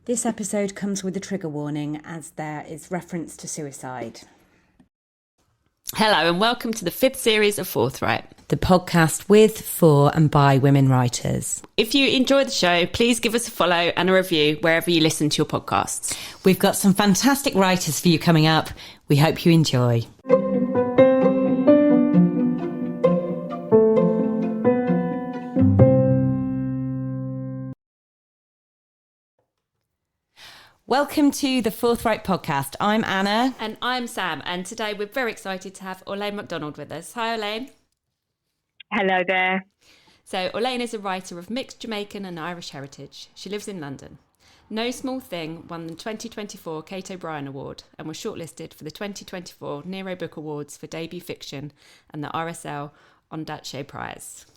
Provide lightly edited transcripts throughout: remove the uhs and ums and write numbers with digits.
This episode comes with a trigger warning as there is reference to suicide. Hello and welcome to the 5th series of Forthright, The podcast with, for and by women writers. If you enjoy the show, please give us a follow and a review wherever you listen to your podcasts. We've got some fantastic writers for you coming up. We hope you enjoy. Welcome to the Forthright podcast. I'm Anna. And I'm Sam, and today we're very excited to have Orlaine Mcdonald with us. Hi, Orlaine. Hello there. So, Orlaine is a writer of mixed Jamaican and Irish heritage. She lives in London. No Small Thing won the 2024 Kate O'Brien Award and was shortlisted for the 2024 Nero Book Awards for debut fiction and the RSL Ondaatje Prize.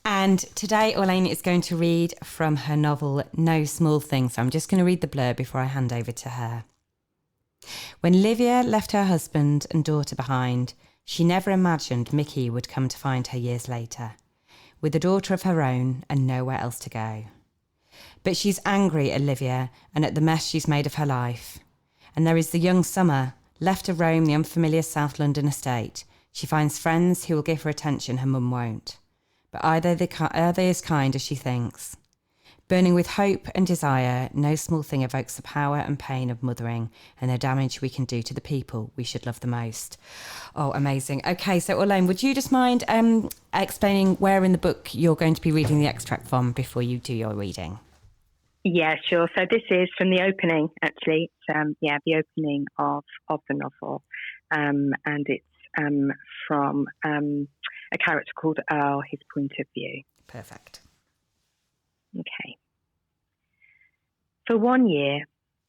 And today Orlaine is going to read from her novel No Small Thing. So I'm just going to read the blurb before I hand over to her. When Livia left her husband and daughter behind, she never imagined Mickey would come to find her years later, with a daughter of her own and nowhere else to go. But she's angry at Livia and at the mess she's made of her life. And there is the young Summer, left to roam the unfamiliar South London estate. She finds friends who will give her attention her mum won't. But are they as kind as she thinks? Burning with hope and desire, No Small Thing evokes the power and pain of mothering and the damage we can do to the people we should love the most. Oh, amazing. Okay, so Orlaine, would you just mind explaining where in the book you're going to be reading the extract from before you do your reading? Yeah, sure. So this is from the opening, actually. It's, the opening of the novel. And it's from a character called Earl, his point of view. Perfect. Okay. For 1 year,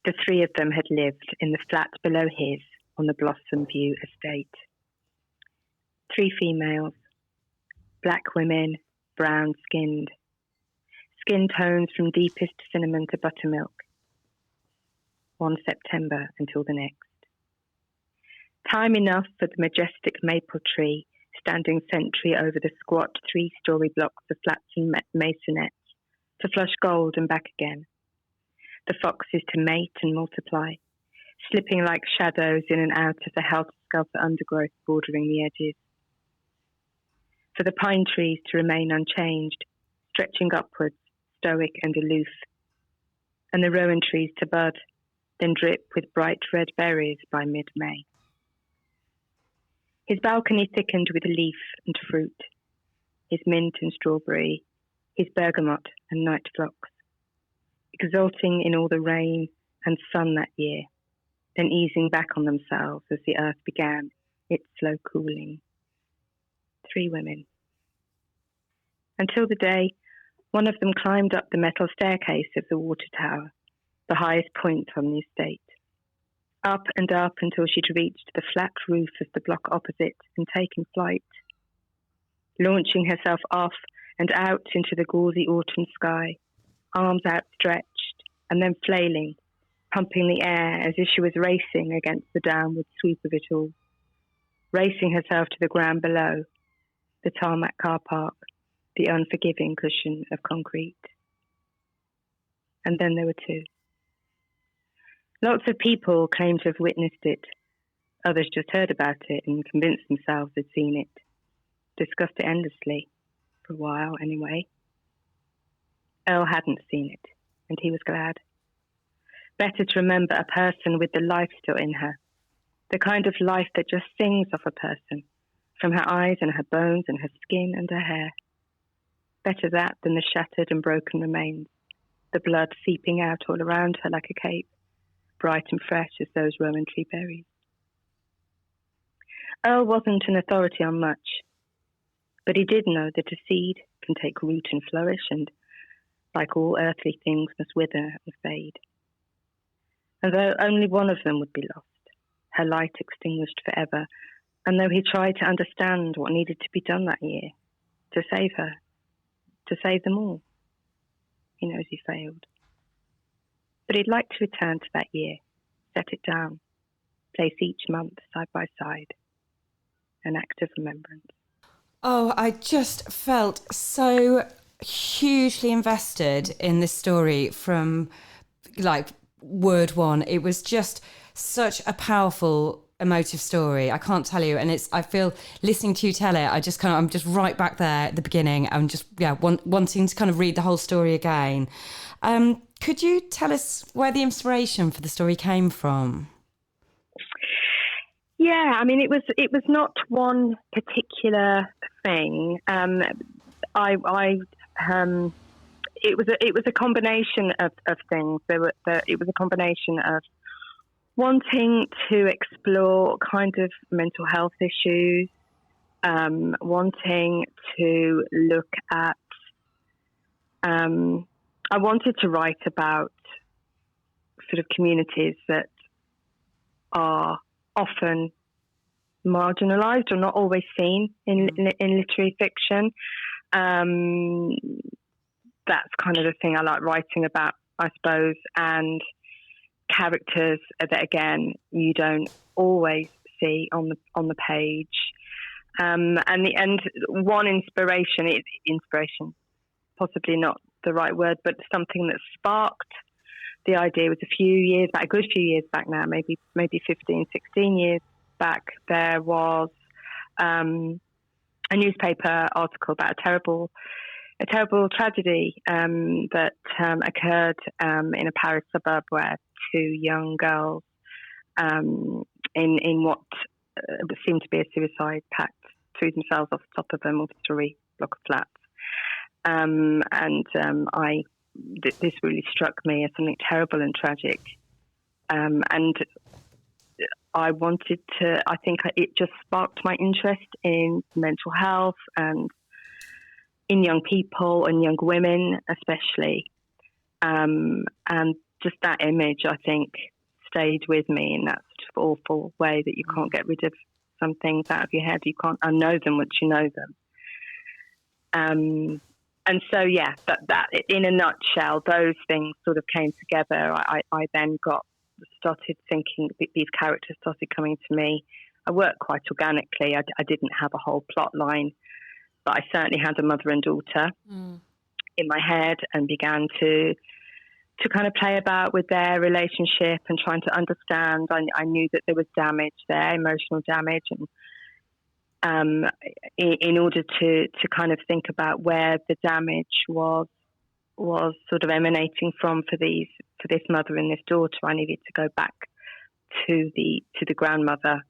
the three of them had lived in the flat below his on the Blossom View estate. 3 females, black women, brown-skinned, skin tones from deepest cinnamon to buttermilk. 1 September until the next. Time enough for the majestic maple tree standing sentry over the squat 3-story blocks of flats and masonettes to flush gold and back again. The foxes to mate and multiply, slipping like shadows in and out of the helter-skelter undergrowth bordering the edges. For the pine trees to remain unchanged, stretching upwards, stoic and aloof. And the rowan trees to bud, then drip with bright red berries by mid-May. His balcony thickened with leaf and fruit, his mint and strawberry, his bergamot and night phlox, exulting in all the rain and sun that year, then easing back on themselves as the earth began its slow cooling. 3 women. Until the day one of them climbed up the metal staircase of the water tower, the highest point on the estate. Up and up until she'd reached the flat roof of the block opposite and taken flight, launching herself off and out into the gauzy autumn sky, arms outstretched and then flailing, pumping the air as if she was racing against the downward sweep of it all, racing herself to the ground below, the tarmac car park, the unforgiving cushion of concrete. And then there were 2. Lots of people claim to have witnessed it. Others just heard about it and convinced themselves they'd seen it. Discussed it endlessly, for a while anyway. Earl hadn't seen it, and he was glad. Better to remember a person with the life still in her, the kind of life that just sings off a person, from her eyes and her bones and her skin and her hair. Better that than the shattered and broken remains, the blood seeping out all around her like a cape, bright and fresh as those rowan tree berries. Earl wasn't an authority on much, but he did know that a seed can take root and flourish and, like all earthly things, must wither and fade. And though only one of them would be lost, her light extinguished forever, and though he tried to understand what needed to be done that year, to save her, to save them all, he knows he failed. But he'd like to return to that year, set it down, place each month side by side, an act of remembrance. Oh, I just felt so hugely invested in this story from like word one. It was just such a powerful, emotive story. I can't tell you. And I feel listening to you tell it, I'm just right back there at the beginning. I'm just, wanting to kind of read the whole story again. Could you tell us where the inspiration for the story came from? Yeah, I mean, it was not one particular thing. It was a combination of things. It was a combination of wanting to explore kind of mental health issues, wanting to look at. I wanted to write about sort of communities that are often marginalised or not always seen in literary fiction. That's kind of the thing I like writing about, I suppose, and characters that, again, you don't always see on the page. And one inspiration, possibly not the right word, but something that sparked the idea was a good few years back now, maybe 15, 16 years back. There was a newspaper article about a terrible tragedy that occurred in a Paris suburb where two young girls in what seemed to be a suicide pact threw themselves off the top of a multi-story block of flats. This really struck me as something terrible and tragic. And it just sparked my interest in mental health and in young people and young women especially. And just that image, I think, stayed with me in that sort of awful way that you can't get rid of some things out of your head. You can't unknow them once you know them. And so, that in a nutshell, those things sort of came together. I then started thinking, these characters started coming to me. I worked quite organically. I didn't have a whole plot line, but I certainly had a mother and daughter in my head and began to kind of play about with their relationship and trying to understand. I knew that there was damage there, emotional damage, and in order to kind of think about where the damage was sort of emanating from for this mother and this daughter, I needed to go back to the grandmother.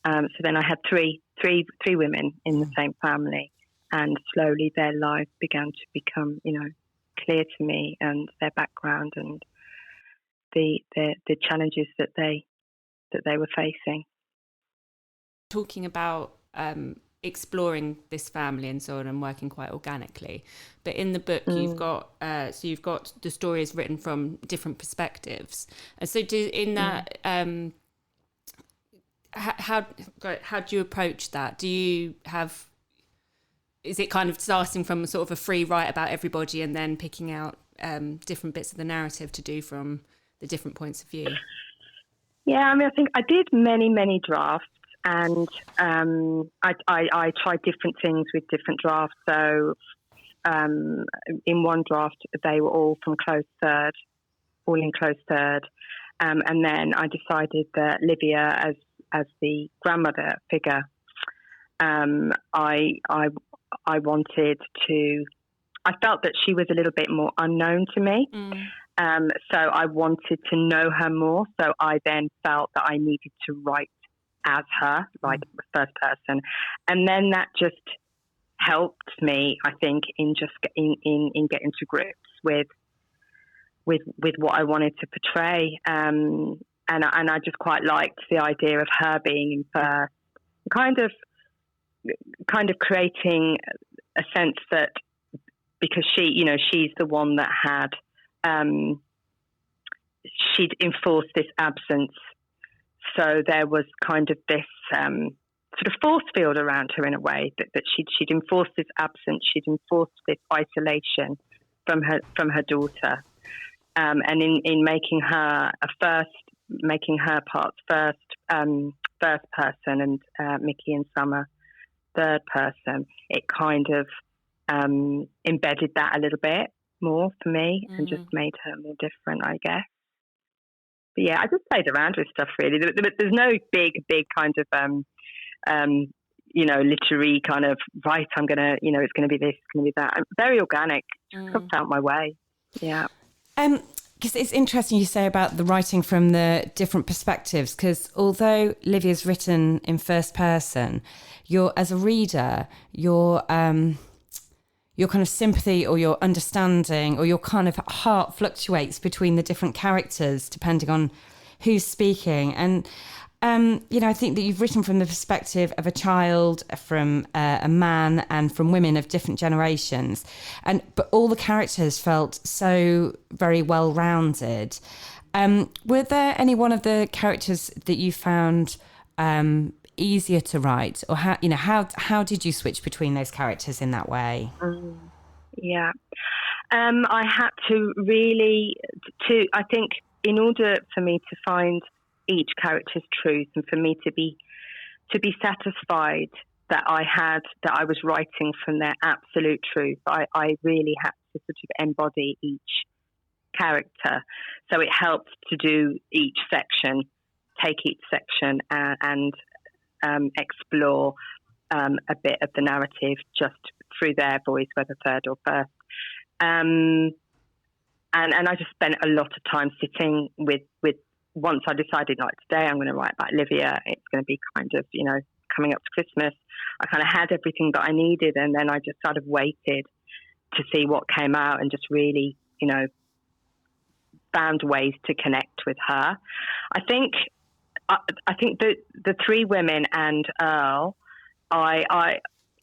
So then I had three women in the same family, and slowly their lives began to become, clear to me, and their background and the challenges that they were facing. Talking about exploring this family and so on, and working quite organically, but in the book you've got the stories written from different perspectives, and so how do you approach that? Is it kind of starting from sort of a free write about everybody and then picking out different bits of the narrative to do from the different points of view? Yeah, I mean, I think I did many drafts, and I tried different things with different drafts. So in one draft, they were all from close third, all in close third. And then I decided that Livia, as the grandmother figure, I wanted to. I felt that she was a little bit more unknown to me. So I wanted to know her more. So I then felt that I needed to write as her, like the first person. And then that just helped me, I think, in getting to grips with what I wanted to portray. And I just quite liked the idea of her being in first, kind of creating a sense that, because she's the one that had, she'd enforced this absence. So there was kind of this sort of force field around her in a way, that she'd enforced this absence, she'd enforced this isolation from her daughter, and in making her parts first person, and Mickey and Summer third person, it kind of embedded that a little bit more for me, and just made her more different, I guess. yeah, I just played around with stuff really. There's no big kind of literary kind of right. I'm gonna, it's gonna be this, it's gonna be that. I'm very organic. Just felt my way. Yeah. Because it's interesting you say about the writing from the different perspectives, because although Livia's written in first person, as a reader, your kind of sympathy or your understanding or your kind of heart fluctuates between the different characters depending on who's speaking. And I think that you've written from the perspective of a child, from a man, and from women of different generations. But all the characters felt so very well-rounded. Were there any one of the characters that you found easier to write, or how did you switch between those characters in that way? Yeah, I had to really I think in order for me to find each character's truth, and for me to be satisfied that I was writing from their absolute truth, I really had to sort of embody each character. So it helped to do each section, take each section and explore a bit of the narrative just through their voice, whether third or first. And I just spent a lot of time sitting with once I decided, like, today I'm going to write about Livia, it's going to be kind of, coming up to Christmas. I kind of had everything that I needed, and then I just sort of waited to see what came out and just really, found ways to connect with her. I think the three women and Earl,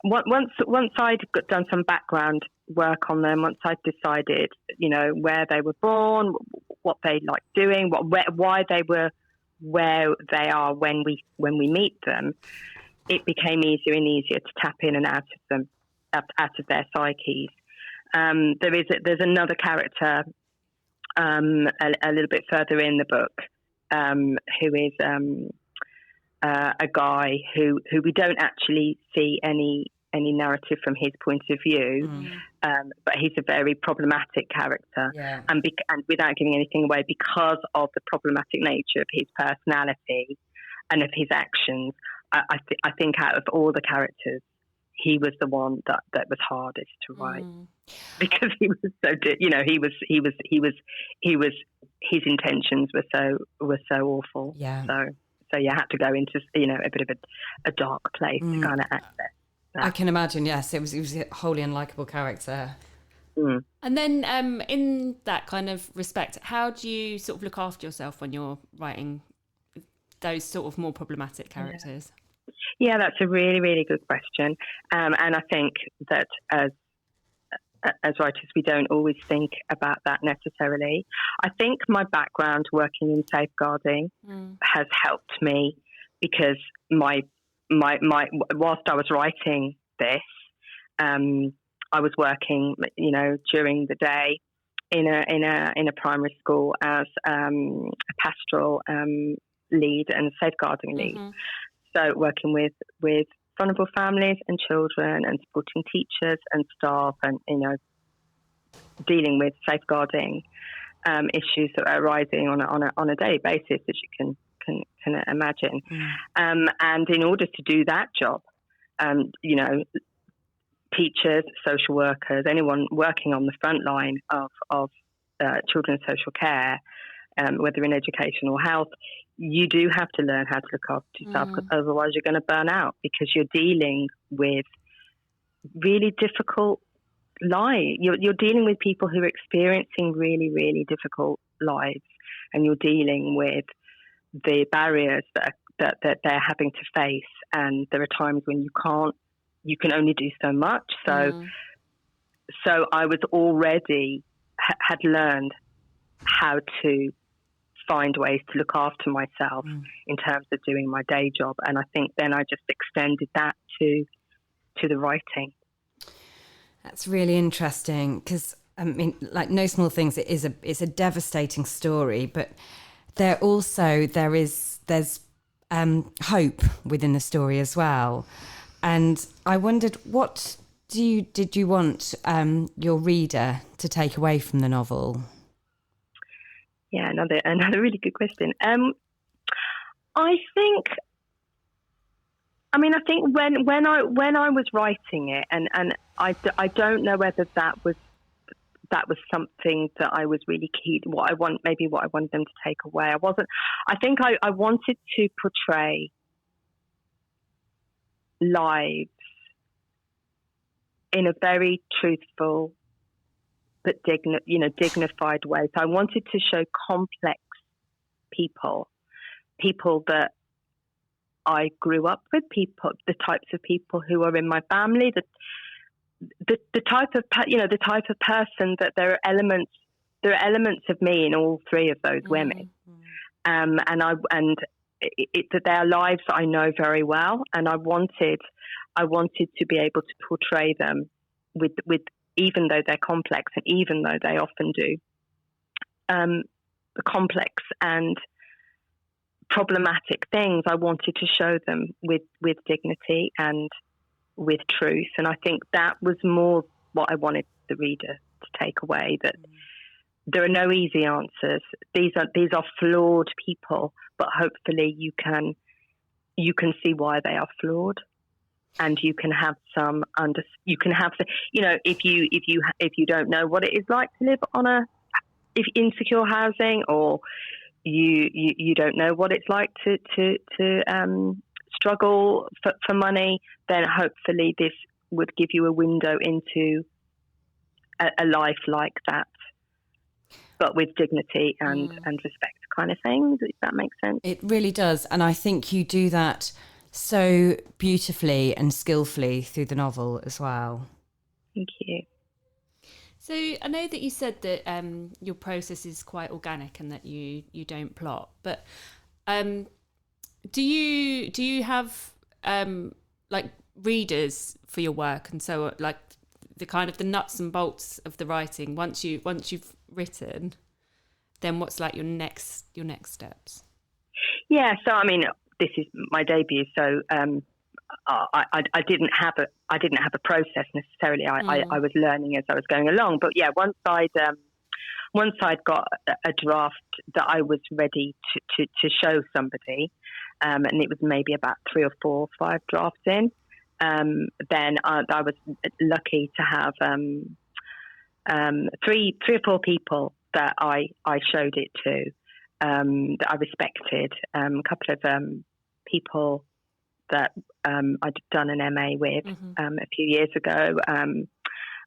once I'd done some background work on them, once I'd decided, where they were born, what they liked doing, why they were where they are when we meet them, it became easier and easier to tap in and out of them, out of their psyches. There's another character a little bit further in the book who is a guy who we don't actually see any narrative from his point of view, but he's a very problematic character, and without giving anything away, because of the problematic nature of his personality and of his actions, I think out of all the characters, he was the one that was hardest to write, because he was so, his intentions were so awful. Yeah. So you had to go into a bit of a dark place to kind of access that. I can imagine. Yes, it was a wholly unlikable character. And then in that kind of respect, how do you sort of look after yourself when you're writing those sort of more problematic characters? Yeah, that's a really, really good question. And I think that as writers, we don't always think about that necessarily. I think my background working in safeguarding has helped me, because my whilst I was writing this, I was working, during the day in a primary school as a pastoral lead and safeguarding lead. So working with vulnerable families and children, and supporting teachers and staff, and dealing with safeguarding issues that are arising on a daily basis, as you can imagine. And in order to do that job, teachers, social workers, anyone working on the front line of children's social care, whether in education or health, you do have to learn how to look after yourself, because otherwise you're going to burn out, because you're dealing with really difficult lives. You're dealing with people who are experiencing really, really difficult lives, and you're dealing with the barriers that they're having to face. And there are times when you can only do so much. So I was already had learned how to find ways to look after myself in terms of doing my day job. And I think then I just extended that to the writing. That's really interesting, because I mean, like No Small Things, it's a devastating story, but there's hope within the story as well. And I wondered, what did you want your reader to take away from the novel? Yeah, another really good question. I think when I was writing it, and I don't know whether that was something that I was really keen. What I wanted them to take away. I think I wanted to portray lives in a very truthful but dignified way. So I wanted to show complex people that I grew up with, the types of people who are in my family, the type of person that there are elements of me in all three of those women, that their lives I know very well, and I wanted to be able to portray them with even though they're complex, and even though they often do complex and problematic things, I wanted to show them with dignity and with truth. And I think that was more what I wanted the reader to take away, that there are no easy answers. These are flawed people, but hopefully you can see why they are flawed, and you can have if you don't know what it is like to live on insecure housing, or you don't know what it's like to struggle for money, then hopefully this would give you a window into a life like that, but with dignity and respect, kind of thing. Does that make sense? It really does. And I think you do that so beautifully and skillfully through the novel as well. Thank you. So I know that you said that your process is quite organic and that you don't plot, but do you have like readers for your work, and so like the kind of the nuts and bolts of the writing once you've written, then what's like your next steps? Yeah, so I mean, this is my debut, so I didn't have a process necessarily. I was learning as I was going along. But yeah, once I'd got a draft that I was ready to show somebody, and it was maybe about 3 or 4 or 5 drafts in, then I was lucky to have 3 or 4 people that I showed it to, that I respected. A couple of people that I'd done an MA with a few years ago.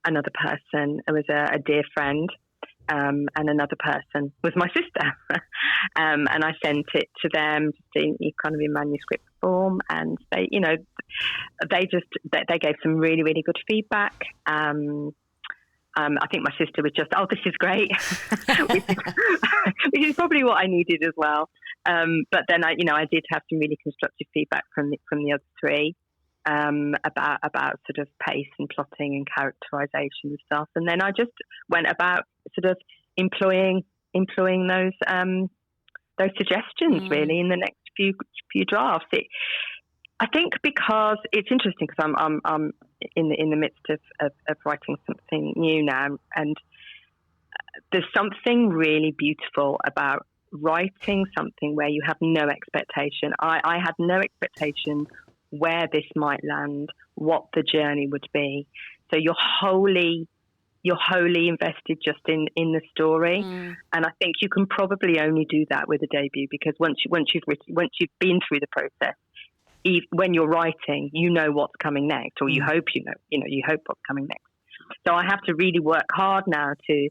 Another person was a dear friend, and another person was my sister. And I sent it to them in kind of in manuscript form, and they gave some really, really good feedback. I think my sister was just, "Oh, this is great," which is probably what I needed as well. But then I did have some really constructive feedback from the other 3 about sort of pace and plotting and characterization and stuff. And then I just went about sort of employing those suggestions really in the next few drafts. I think because it's interesting, because I'm in the midst of writing something new now, and there's something really beautiful about writing something where you have no expectation. I had no expectation where this might land, what the journey would be. So you're wholly invested just in the story, and I think you can probably only do that with a debut, because once you've been through the process, when you're writing, you know what's coming next, or you hope you hope what's coming next. So I have to really work hard now to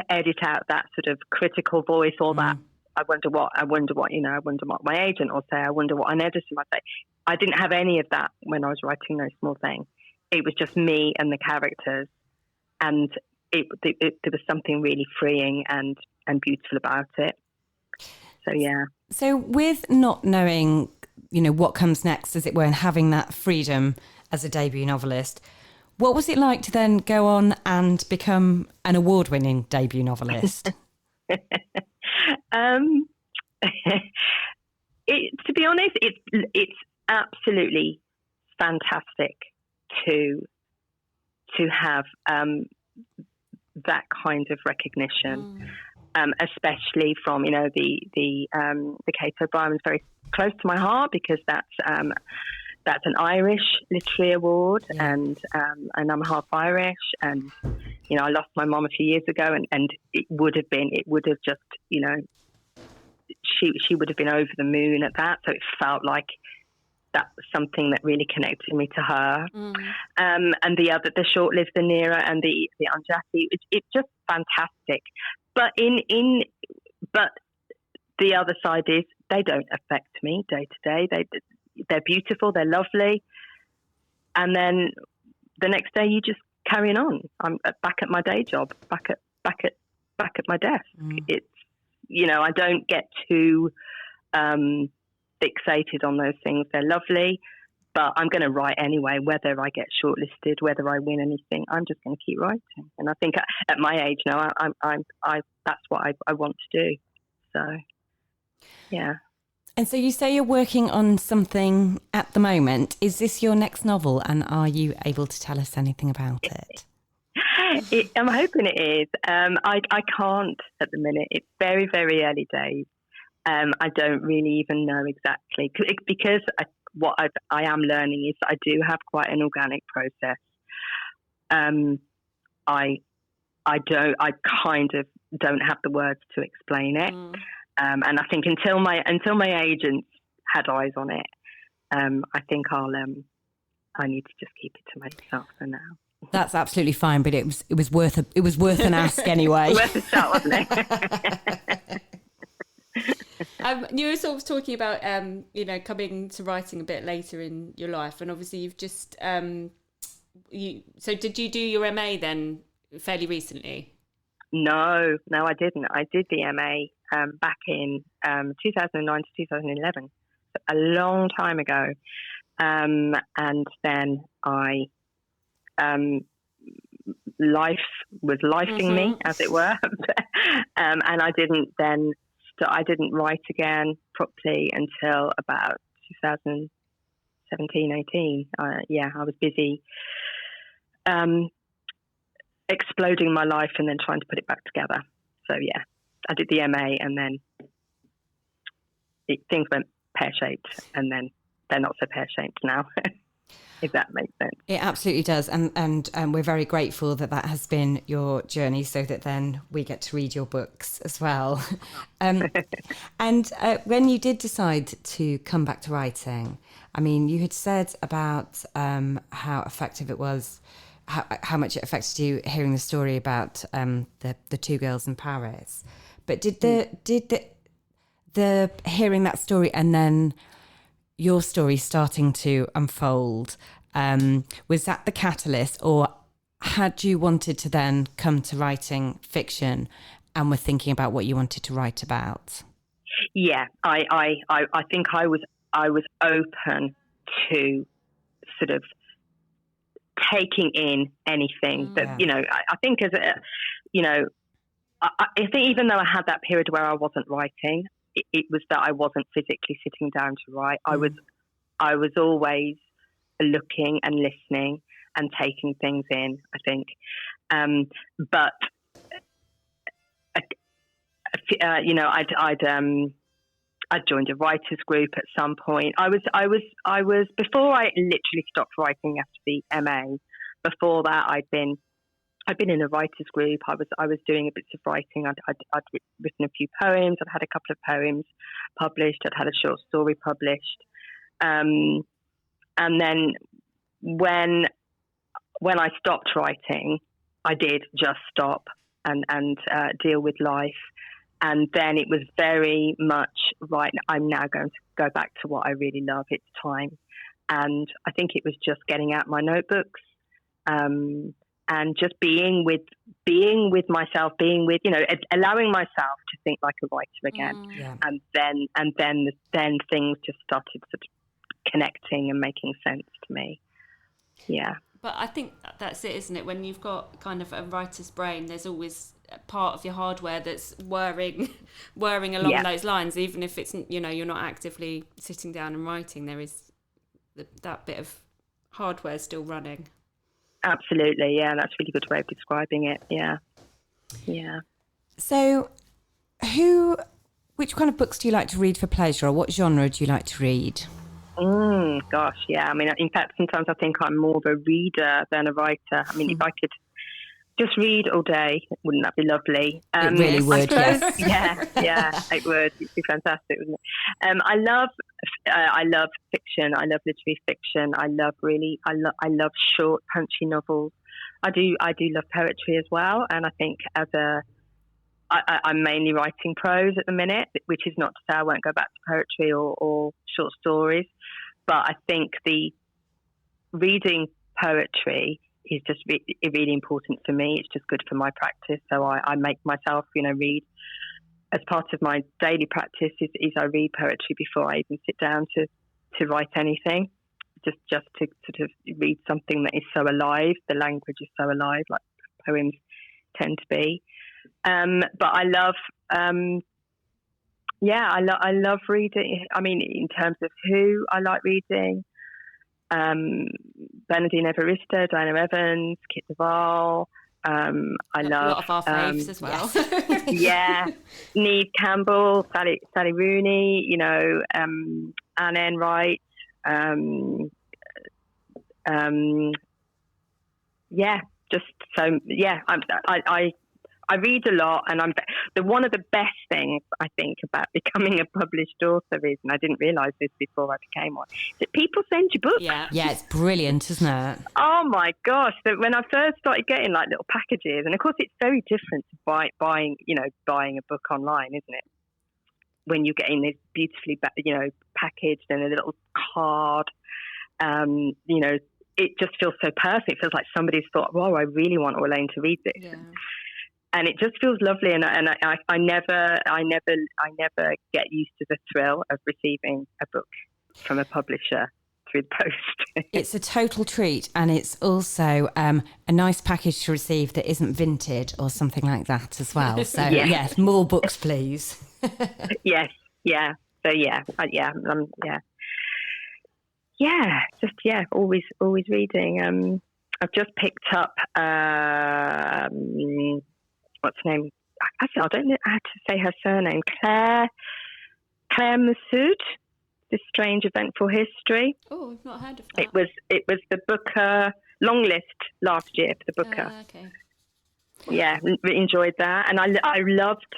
edit out that sort of critical voice, or that I wonder what my agent will say, I wonder what an editor might say. I didn't have any of that when I was writing No Small Thing. It was just me and the characters, and there was something really freeing and beautiful about it. So yeah. So with not knowing, what comes next, as it were, and having that freedom as a debut novelist, what was it like to then go on and become an award-winning debut novelist? To be honest, it's absolutely fantastic to have that kind of recognition. especially from, the Cato Brian was very close to my heart because that's an Irish literary award, and I'm half Irish, and I lost my mom a few years ago, and it would have just she would have been over the moon at that, so it felt like that was something that really connected me to her. And the shortlist, the Nero and the Ondaatje, it's just fantastic. But but the other side is they don't affect me day to day. They're beautiful, they're lovely, and then the next day you just carrying on. I'm back at my day job, back at my desk. It's I don't get too fixated on those things. They're lovely, but I'm going to write anyway, whether I get shortlisted, whether I win anything. I'm just going to keep writing, and I think at my age now, I that's what I want to do. So, yeah. And so you say you're working on something at the moment. Is this your next novel, and are you able to tell us anything about it? I'm hoping it is. I can't at the minute. It's very, very early days. I don't really even know exactly because I am learning is that I do have quite an organic process. I kind of don't have the words to explain it. And I think until my agents had eyes on it, I think I need to just keep it to myself for now. That's absolutely fine, but it was worth an ask anyway. Worth a shot, wasn't it? You were sort of talking about coming to writing a bit later in your life, and obviously you've just so did you do your MA then fairly recently? No, I didn't. I did the MA back in 2009 to 2011, a long time ago, and then I life was lifing me, as it were, and I didn't write again properly until about 2017, 18. I was busy exploding my life and then trying to put it back together. So yeah, I did the MA, and then things went pear-shaped, and then they're not so pear-shaped now. If that makes sense. It absolutely does, and we're very grateful that has been your journey, so that then we get to read your books as well. And when you did decide to come back to writing, I mean, you had said about how effective it was, how much it affected you hearing the story about the two girls in Paris. But did the hearing that story and then your story starting to unfold, was that the catalyst, or had you wanted to then come to writing fiction and were thinking about what you wanted to write about? Yeah, I think I was open to sort of taking in anything that, I think as a, I think even though I had that period where I wasn't writing, it was that I wasn't physically sitting down to write. I was always looking and listening and taking things in, I think. But I'd joined a writers group at some point. I was before I literally stopped writing after the MA. Before that, I'd been in a writers group. I was doing a bits of writing. I'd written a few poems. I'd had a couple of poems published. I'd had a short story published. And then when I stopped writing, I did just stop and deal with life. And then it was very much, right, I'm now going to go back to what I really love. It's time. And I think it was just getting out my notebooks, and just being with myself, allowing myself to think like a writer again. Yeah. And then things just started sort of connecting and making sense to me. Yeah. But I think that's it, isn't it? When you've got kind of a writer's brain, there's always a part of your hardware that's whirring along those lines, even if it's, you're not actively sitting down and writing, there is that bit of hardware still running. Absolutely, yeah, that's a really good way of describing it. Yeah. So Which kind of books do you like to read for pleasure, or what genre do you like to read? Gosh, yeah. I mean, in fact, sometimes I think I'm more of a reader than a writer. I mean, if I could just read all day, wouldn't that be lovely? It really would, yes. Yeah, it would. It'd be fantastic, wouldn't it? I love fiction. I love literary fiction. I love short, punchy novels. I do love poetry as well, and I think I'm mainly writing prose at the minute, which is not to say I won't go back to poetry or short stories. But I think the reading poetry is just really important for me. It's just good for my practice. So I make myself, read as part of my daily practice is I read poetry before I even sit down to write anything. Just to sort of read something that is so alive. The language is so alive, like poems tend to be. But I love, I love reading. I mean, in terms of who I like reading, Bernardine Evaristo, Diana Evans, Kit Duvall. I love a lot of our faves as well. Yeah, Neve Campbell, Sally Rooney. Anne Enright. I read a lot, and one of the best things I think about becoming a published author is, and I didn't realise this before I became one, that people send you books. Yeah, it's brilliant, isn't it? Oh my gosh! So when I first started getting like little packages, and of course it's very different to buying a book online, isn't it? When you're getting this beautifully packaged and a little card, it just feels so perfect. It feels like somebody's thought, "Wow, I really want Orlaine to read this." Yeah. And it just feels lovely, and I never get used to the thrill of receiving a book from a publisher through the post. It's a total treat, and it's also a nice package to receive that isn't vintage or something like that as well. So yes, more books, please. Yes, yeah. So always reading. I've just picked up. What's her name? Actually, I don't know how to say her surname. Claire Massoud. This Strange Eventful History. Oh, I've not heard of that. It was the Booker long list last year for the Booker. Okay. Yeah, enjoyed that, and I loved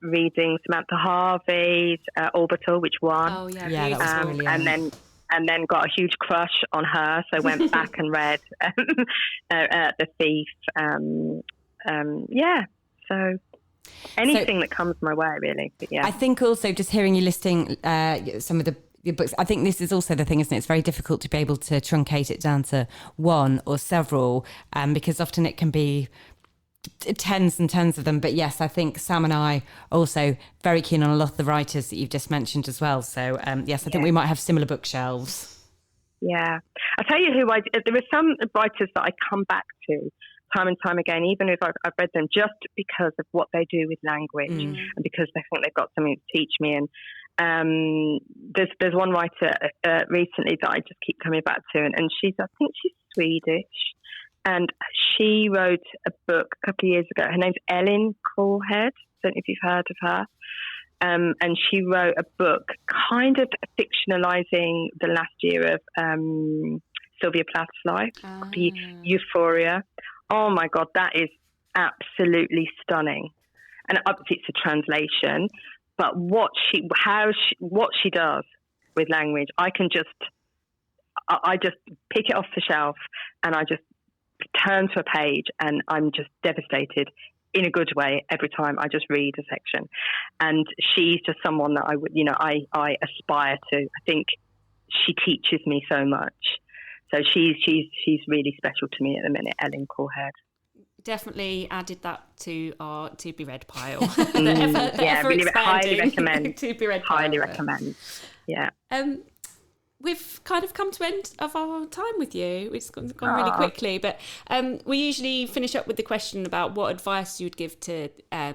reading Samantha Harvey's Orbital, which won. Oh yeah, that was brilliant. And then got a huge crush on her, so went back and read The Thief. So anything that comes my way, really. But yeah, I think also just hearing you listing some of your books, I think this is also the thing, isn't it? It's very difficult to be able to truncate it down to one or several, because often it can be tens and tens of them. But yes, I think Sam and I are also very keen on a lot of the writers that you've just mentioned as well. So yes, I think we might have similar bookshelves. Yeah, I'll tell you there are some writers that I come back to time and time again, even if I've read them, just because of what they do with language and because they think they've got something to teach me. And there's one writer recently that I just keep coming back to, and I think she's Swedish, and she wrote a book a couple of years ago. Her name's Ellen Coolhead. I don't know if you've heard of her. And she wrote a book kind of fictionalizing the last year of Sylvia Plath's life, Euphoria. Oh my God, that is absolutely stunning. And obviously it's a translation, but what she does with language, I just pick it off the shelf and I just turn to a page and I'm just devastated in a good way every time I just read a section. And she's just someone that I would, I aspire to. I think she teaches me so much. So she's really special to me at the minute, Ellen Coolhead. Definitely added that to our to be read pile. Really highly recommend. To be read highly pile. recommend. Yeah. We've kind of come to end of our time with you. It's gone really quickly, but we usually finish up with the question about what advice you would give to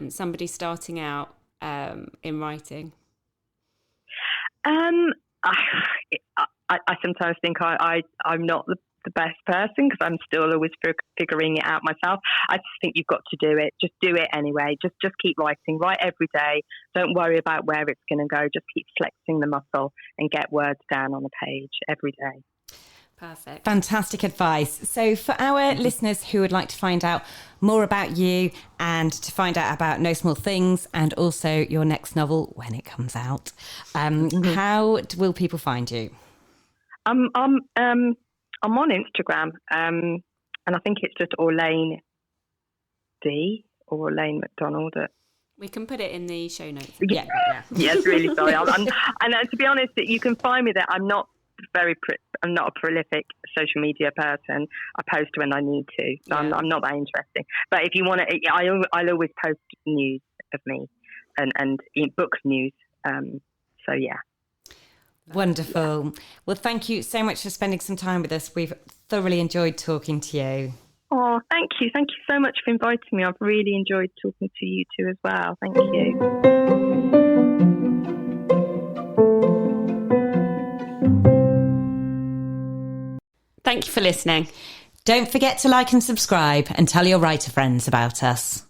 somebody starting out in writing. I sometimes think I'm not the best person because I'm still always figuring it out myself. I just think you've got to do it. Just do it anyway. Just keep writing. Write every day. Don't worry about where it's going to go. Just keep flexing the muscle and get words down on a page every day. Perfect. Fantastic advice. So for our listeners who would like to find out more about you and to find out about No Small Things and also your next novel when it comes out, how will people find you? I'm on Instagram, and I think it's just Orlaine or Orlaine Mcdonald. We can put it in the show notes. Yeah. Yes, really sorry. And to be honest, you can find me there. I'm not a prolific social media person. I post when I need to, so I'm not that interesting. But if you want to, I'll always post news of me and book news. So yeah. Wonderful. Well, thank you so much for spending some time with us. We've thoroughly enjoyed talking to you. Oh, thank you. Thank you so much for inviting me. I've really enjoyed talking to you too as well. Thank you. Thank you for listening. Don't forget to like and subscribe and tell your writer friends about us.